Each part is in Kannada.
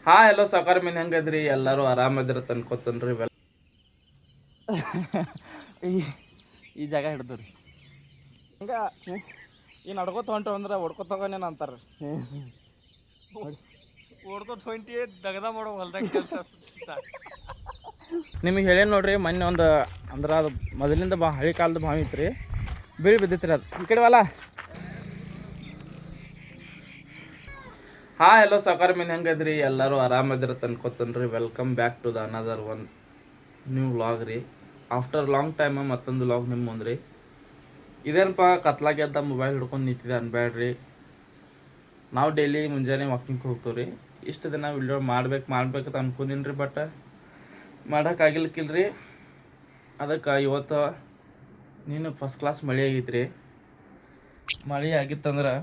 ಹಾ ಎಲ್ಲೋ ಸಾಕಾರ ಮೀನ್ ಹೆಂಗದ್ರಿ ಎಲ್ಲರೂ ಆರಾಮದಿರ ಅನ್ಕೋತನ್ರಿ ಈ ಈ ಜಾಗ ಹಿಡ್ದು ರೀ ಹಿಂಗ ಈ ನಡ್ಕೋತ ಹೊಂಟು ಅಂದ್ರೆ ಹೊಡ್ಕೊತ ಹೋಗೋನೇನು ಅಂತಾರೆ. ಹೊಡ್ಕೋತ ಹೊಂಟಿ ದಗದ ಮಾಡೋ ಹೊಲ್ದಾಗ ಕೆಲಸ ನಿಮಗೆ ಹೇಳೇನು ನೋಡ್ರಿ. ಮೊನ್ನೆ ಒಂದು ಅಂದ್ರೆ ಅದು ಮೊದಲಿಂದ ಹಳಿ ಕಾಲದ ಬಾವಿ ಇತ್ತು ರೀ, ಬೀಳಿ ಬಿದ್ದಿತ್ರಿ. ಅದು ಈ ಕಡೆ ವಲ್ಲ. ಹಾ ಎಲ್ಲೋ ಸಾಕಾರ ಮೀನ್ ಹೆಂಗದ್ರಿ ಎಲ್ಲರೂ ಆರಾಮದಿರ ಅನ್ಕೋತನ್ರಿ. Welcome back to the another one new vlog ರೀ. ಆಫ್ಟರ್ ಲಾಂಗ್ ಟೈಮ್ ಮತ್ತೊಂದು ವ್ಲಾಗ್ ನಿಮ್ಮ ಮುಂದ್ರಿ. ಇದೇನಪ್ಪ ಕತ್ಲಾಗ್ಯದ ಮೊಬೈಲ್ ಹಿಡ್ಕೊಂಡು ನಿಂತಿದೆ ಅನ್ಬೇಡ್ರಿ. ನಾವು ಡೈಲಿ ಮುಂಜಾನೆ ವಾಕಿಂಗ್ ಹೋಗ್ತೀವಿ ರೀ. ಇಷ್ಟು ದಿನ ವಿಡಿಯೋ ಮಾಡ್ಬೇಕಂತ ಅನ್ಕೊಂಡಿನಿ ರೀ, ಬಟ್ ಮಾಡೋಕ್ಕಾಗಿಲ್ಕಿಲ್ರಿ. ಅದಕ್ಕೆ ಇವತ್ತು ನೀನು ಫಸ್ಟ್ ಕ್ಲಾಸ್ ಮಳೆ ಆಗೈತ್ರಿ. ಮಳೆ ಆಗಿತ್ತಂದ್ರೆ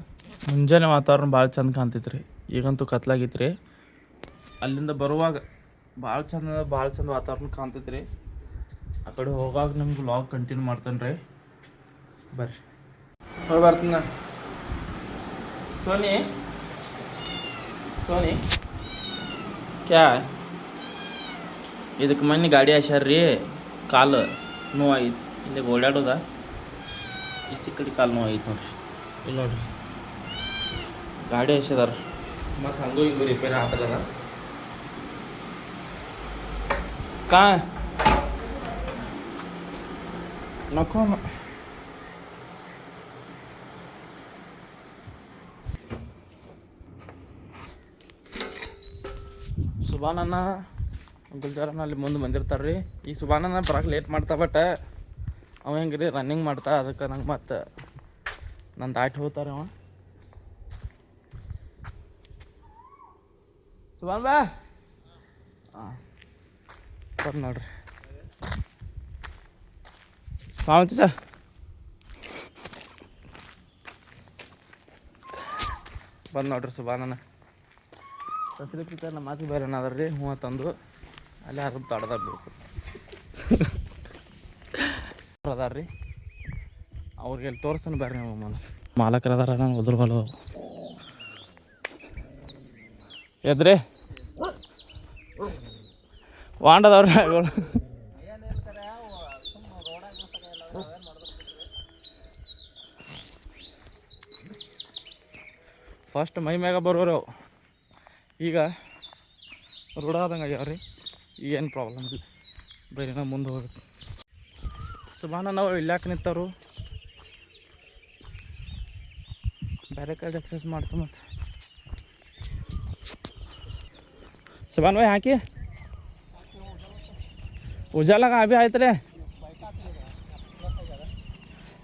ಮುಂಜಾನೆ ವಾತಾವರಣ ಭಾಳ ಚಂದ ಕಾಣ್ತೈತ್ರಿ. ಈಗಂತೂ ಕತ್ಲಾಗಿತ್ತು ರೀ. ಅಲ್ಲಿಂದ ಬರುವಾಗ ಭಾಳ ಚಂದ ವಾತಾವರಣ ಕಾಣ್ತೈತ್ರಿ. ಆ ಕಡೆ ಹೋಗಾಗ ನಿಮ್ಗೆ ವ್ಲಾಗ್ ಕಂಟಿನ್ಯೂ ಮಾಡ್ತೇನೆ ರೀ. ಬರ್ರಿ ಹೋಗಿ ಬರ್ತೀನಿ. ಸೋನಿ ಸೋನಿ ಕ್ಯಾ ಇದಕ್ಕೆ ಮೊನ್ನೆ ಗಾಡಿ ಹಾಸ್ಯಾರ್ರಿ, ಕಾಲು ನೋವಾಗೈತಿ. ಇಲ್ಲಿ ಓಡಾಡೋದ ಈಚೆ ಕಡೆ ಕಾಲು ನೋವಾಗೈತಿ ನೋಡ್ರಿ. ಇಲ್ಲಿ ನೋಡ್ರಿ ಗಾಡಿ ಹಾಸ್ಯದಾರ, ಮತ್ತು ಹಂಗೂ ಹಿಂಗೂ ರಿಪೇರಿ ಆಗ್ತದ. ಕಾ ನಕ್ಕೋ ಸುಬಾನನ್ನ ಗುಲ್ಜಾರನ ಅಲ್ಲಿ ಮುಂದೆ ಬಂದಿರ್ತಾರೆ ರೀ. ಈ ಸುಬಾನನ್ನ ಬರೋಕೆ ಲೇಟ್ ಮಾಡ್ತಾ, ಬಟ್ ಅವ ಹೆಂಗೆ ರೀ ರನ್ನಿಂಗ್ ಮಾಡ್ತಾ, ಅದಕ್ಕೆ ನಂಗೆ ಮತ್ತು ನನ್ನ ದಾಟಿ ಹೋಗ್ತಾರೆ ಅವ. ಸುಬಾನ್ ಬಾ. ಹಾಂ ಬಂದು ನೋಡ್ರಿ ಸ್ವಾಮಿ ಸರ್. ಬಂದು ನೋಡ್ರಿ ಸುಬಾನನ ಫೆಸಿಲಿಟಿ ನಮ್ಮ ಮಾತಿ ಬೇರೆ ಏನಾದ್ರಿ ರೀ. ಹ್ಞೂ ತಂದು ಅಲ್ಲಿ ಅರ್ಧ ತಡ್ದಾಗ ಬೇಕು ಅದಾರ ರೀ. ಅವ್ರಿಗೆ ಎಲ್ಲಿ ತೋರ್ಸನ್ ಬೇರೆ ನೀವು ಮಾಲಕರು ಅದಾರ. ನಾನು ಉದುರ್ಬಲ್ಲ ಎದ್ರಿ ವಾಂಡದವ್ರ ಫಸ್ಟ್ ಮೈ ಮ್ಯಾಗ ಬರೋರು ಅವು, ಈಗ ರೂಢಾದಂಗೆ ಆಗ್ಯಾವ್ರಿ. ಏನು ಪ್ರಾಬ್ಲಮ್ ಇಲ್ಲ, ಬರೀ ಮುಂದೆ ಹೋಗುತ್ತೆ. ಸುಬಾನ ನಾವು ಇಲ್ಲಾಕ ನಿಂತವರು ಬೇರೆ ಕಡೆ ಎಕ್ಸಸೈಸ್ ಮಾಡ್ತು. ಮತ್ತು सुबह भाई हाँ की उजाला कहाँ भी आए थे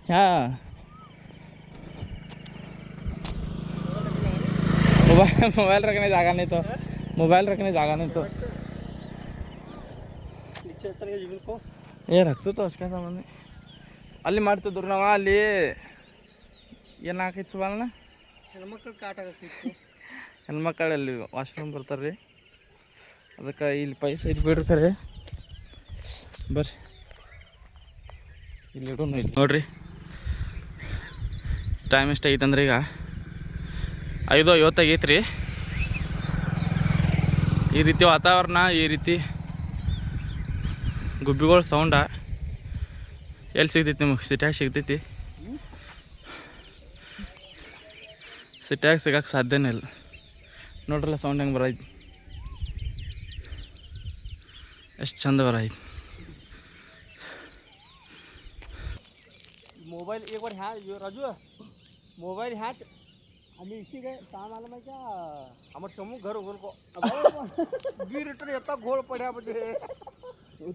हाँ मोबाइल रखने जगह नहीं तो मोबाइल रखने जगह नहीं तो ये रखते तो उसका सामान ಅಲ್ಲಿ ಮಾಡ್ತಿದ್ರು ನಾವು. ಅಲ್ಲಿ ಏನು ಹಾಕಿತ್ತು ಸುಬಾನ, ಹೆಣ್ಮಕ್ಳು ಕಾಟ ಹಾಕಿತ್ತು. ಹೆಣ್ಮಕ್ಕಳಲ್ಲಿ ವಾಶ್ರೂಮ್ ಬರ್ತಾರೆ ರೀ, ಅದಕ್ಕೆ ಇಲ್ಲಿ ಪೈಸೆ ಇದು ಬಿಡ್ರಿ ಖರೆ. ಬರ್ರಿ ಇಲ್ಲಿ ಇಡೋನು ಇಲ್ಲಿ ನೋಡ್ರಿ. ಟೈಮ್ ಎಷ್ಟು ಐತಂದ್ರೆ ಈಗ 5:50 ಆಗೈತೆ ರೀ. ಈ ರೀತಿ ವಾತಾವರಣ, ಈ ರೀತಿ ಗುಬ್ಬಿಗಳ ಸೌಂಡ ಎಲ್ಲಿ ಸಿಗ್ತೈತಿ ನಿಮಗೆ? ಸಿಟ್ಯಾಗ ಸಿಗ್ತೈತಿ? ಸಿಟ್ಯಾಗ ಸಿಗಕ್ಕೆ ಸಾಧ್ಯನೇ ಇಲ್ಲ. ನೋಡ್ರಲ್ಲ ಸೌಂಡ್ ಹೆಂಗೆ ಬರೈತಿ, ಎಷ್ಟು ಚಂದ बराइत. मोबाइल एक बार ह्या राजू मोबाइल ह्याच आम्ही इशी काय काम आलं माहिती का आम्हाला समूह घर उघड को बी रिटर्न येता घोळ पड्या म्हणजे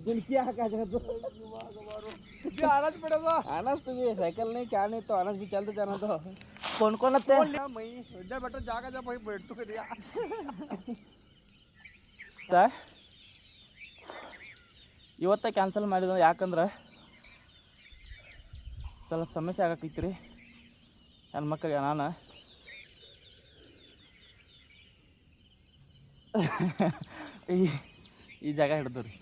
दिन क्या काय आनाच पडेगा. आनाच तुम्ही सायकल नाही क्या नाही तो आनाच भी चलते जाना तो कोण कोण ते मई बेटा जागा जा भाई बैठतो कधी ಇವತ್ತ ಕ್ಯಾನ್ಸಲ್ ಮಾಡಿದ. ಯಾಕಂದ್ರೆ ಸ್ವಲ್ಪ ಸಮಸ್ಯೆ ಆಗತ್ತೈತಿ ರೀ ನನ್ನ ಮಕ್ಕಳಿಗೆ. ನಾನು ಈ ಜಾಗ ಹಿಡ್ದು ರೀ.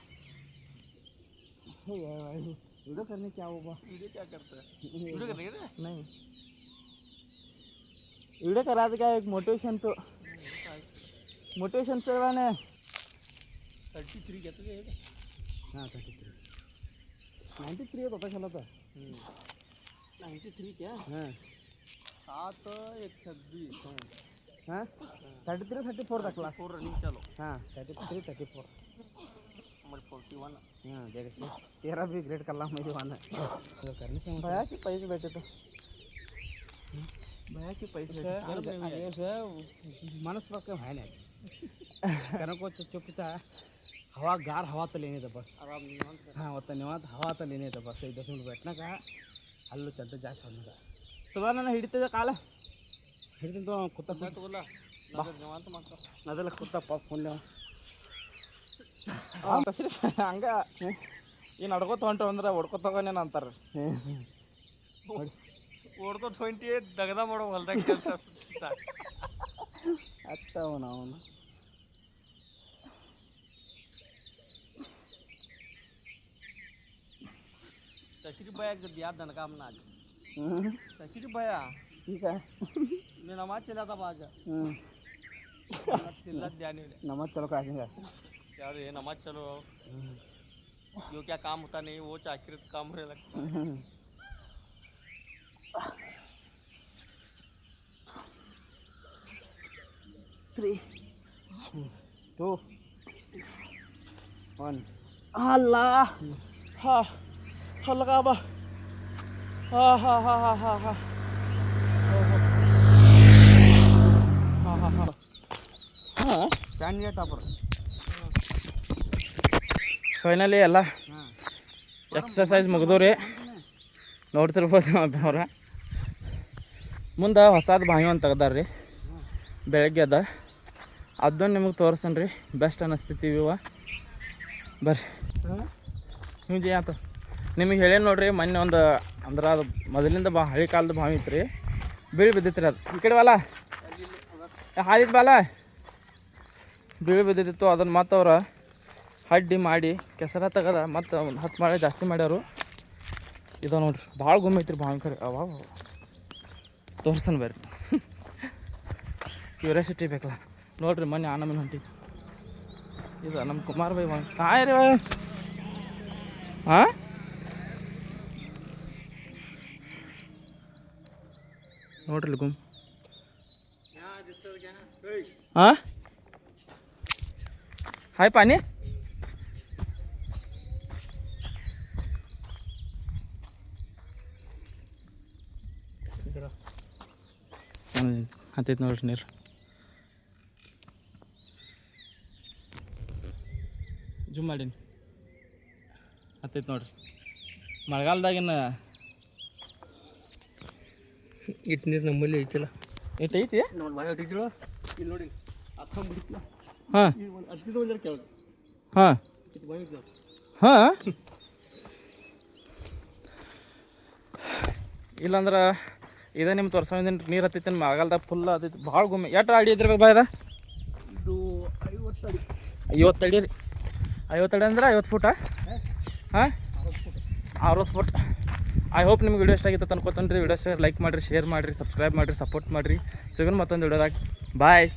वीडियो करने क्या होगा? वीडियो क्या करता है? वीडियो करने के नहीं वीडियो करा तो क्या एक मोटिवेशन तो मोटिवेशन सेवाने 33 घेतो का हां 33 93 येत होता खेळाचा 93 क्या हां 7 126 हां 33 34 था क्लास 4 रनिंग चलो हां 33 34 नंबर 41 हां देखो तेरा भी ग्रेड कर ला मुझे वाना करने से भैया के पैसे बैठे तो भैया के पैसे मानस पक्के है नहीं कारण को चुपचा हवा गार हवा तो लेने तो बस आराम निवांत हाँ वो तो निवांत हवा तो लेने तो बस 10 मिनट बैठना का अल्लू चलते जाके होने का सुबह ना हिड़ते काला हिड़ते तो कुत्ता तो बोला निवांत मात्र नदल कुत्ता पाप फोन ले ತಸ್ರಿ ಹಂಗ ಏನು ನಡ್ಕೋತ ಹೊಂಟು ಅಂದ್ರೆ ಹೊಡ್ಕೋತ ಹೋಗೋನೇನು ಅಂತಾರೆ ಹೊಡ್ಕೋತ ಹೊಂಟಿ ದಗದ ಮಾಡೋ ಹೊಲ್ದಾಗ ಕೆಲಸ ಆಗ್ತಾವ ನಾವು तशरी बया याद धन काम ना तशरी बया ठीक है मैं नमाज चला था बाज नमाज चलो का यार ये नमाज चलो जो क्या काम होता नहीं वो चाकरी काम होने लगता 3 2 1 Allah ha Allah kaba ha ha ha ha ha ha ha ಚಾಂಡಿಯ ಟಾಪರ್ ಫೈನಲಿ ಎಲ್ಲ ಎಕ್ಸರ್ಸೈಸ್ ಮುಗಿದವ್ರಿ ನೋಡ್ತಿರ್ಬೋದು ಅವ್ರ ಮುಂದೆ ಹೊಸದು ಬಾವಿ ಒಂದು ತೆಗ್ದಾರ್ರಿ ಬೆಳಗ್ಗೆ ಅದನ್ನು ನಿಮಗೆ ತೋರಿಸ್ತೇನೆ ರೀ ಬೆಸ್ಟ್ ಅನ್ನಿಸ್ತೈತಿ ಇವ ಬರ್ರಿ ನೀವು ಜಿ ಆತ ನಿಮಗೆ ಹೇಳೇನು ನೋಡ್ರಿ ಮೊನ್ನೆ ಒಂದು ಅಂದ್ರೆ ಅದು ಮೊದಲಿಂದ ಹಳೆ ಕಾಲದ ಬಾವಿ ಇತ್ತು ರೀ ಬೀಳು ಬಿದ್ದಿತ್ತು ರೀ ಅದು ಈ ಕಡೆ ಬಾಲ ಹಾದಿದ್ದು ಬಾಲ ಬೀಳು ಬಿದ್ದಿತ್ತು ಅದನ್ನು ಮತ್ತು ಅವ್ರು ಹಡ್ಡಿ ಮಾಡಿ ಕೆಸರ ತೆಗದ ಮತ್ತು ಒಂದು 10 ಮಳೆ ಜಾಸ್ತಿ ಮಾಡ್ಯಾರು ಇದು ನೋಡ್ರಿ ಭಾಳ ಗುಮ್ಮಿ ಐತ್ರಿ ಬಾವಿ ಕರೆ ಅವಾಗ ತೋರ್ಸನ್ ಬರ್ರಿ ಕ್ಯೂರಿಯಾಸಿಟಿ ಬೇಕಲ್ಲ ನೋಡ್ರಿ ಮೊನ್ನೆ ಆನಮನೆ ಹೊಂಟಿ ಇದು ನಮ್ಮ ಕುಮಾರ್ ಬೈ ಹಾಯ್ ರೀ ಹಾಂ ನೋಡ್ರಿ ಗುಮ್ ಹಾಂ हाय पानी ಹತ್ತೈತೆ ನೋಡ್ರಿ ನೀರು ಜೂಮ್ ಮಾಡೀನಿ ಹತ್ತೈತೆ ನೋಡ್ರಿ ಮಳೆಗಾಲದಾಗಿನ ಇಟ್ಟು ನೀರು ನಮ್ಮಲ್ಲಿ ಐತಲ್ಲ ಎಷ್ಟು ಐತಿ ನೋಡಿ ಮಳೆ ಹೊಟ್ಟಿದ್ರು ಇಲ್ಲಿ ನೋಡಿ ಹತ್ಕೊಂಡ್ಬಿಡ್ತಿಲ್ಲ ಹಾಂ ಹಾಂ ಹಾಂ ಇಲ್ಲಾಂದ್ರೆ ಇದೇ ನಿಮ್ಮ ತೋರ್ಸೋದ್ರಿಂದ ನೀರು ಹತ್ತೈತೆ ಮಳೆಗಾಲದಾಗ ಫುಲ್ ಹತ್ತೈತಿ ಭಾಳ ಗುಮ್ಮಿ ಎಷ್ಟು ಅಡಿ ಇದ್ರಬೇಕು ಬಾಯ್ದ ಇದು 50 ಅಡಿ 50 ಅಡಿ ರೀ 50 ಅಡಿ ಅಂದ್ರೆ 50 ಫುಟಾ ಹಾಂ 60 ಫುಟ್ ಐ ಹೋಪ್ ನಿಮ್ಗೆ ವಿಡಿಯೋ ಇಷ್ಟ ಆಗಿತ್ತು ಅನ್ಕೋತೀನಿ ರೀ ವಿಡಿಯೋ ಲೈಕ್ ಮಾಡಿರಿ ಶೇರ್ ಮಾಡಿರಿ ಸಬ್ಸ್ಕ್ರೈಬ್ ಮಾಡಿರಿ ಸಪೋರ್ಟ್ ಮಾಡಿರಿ ಸಿಗೋಣ ಮತ್ತೊಂದು ವಿಡಿಯೋದಾಗ ಬಾಯ್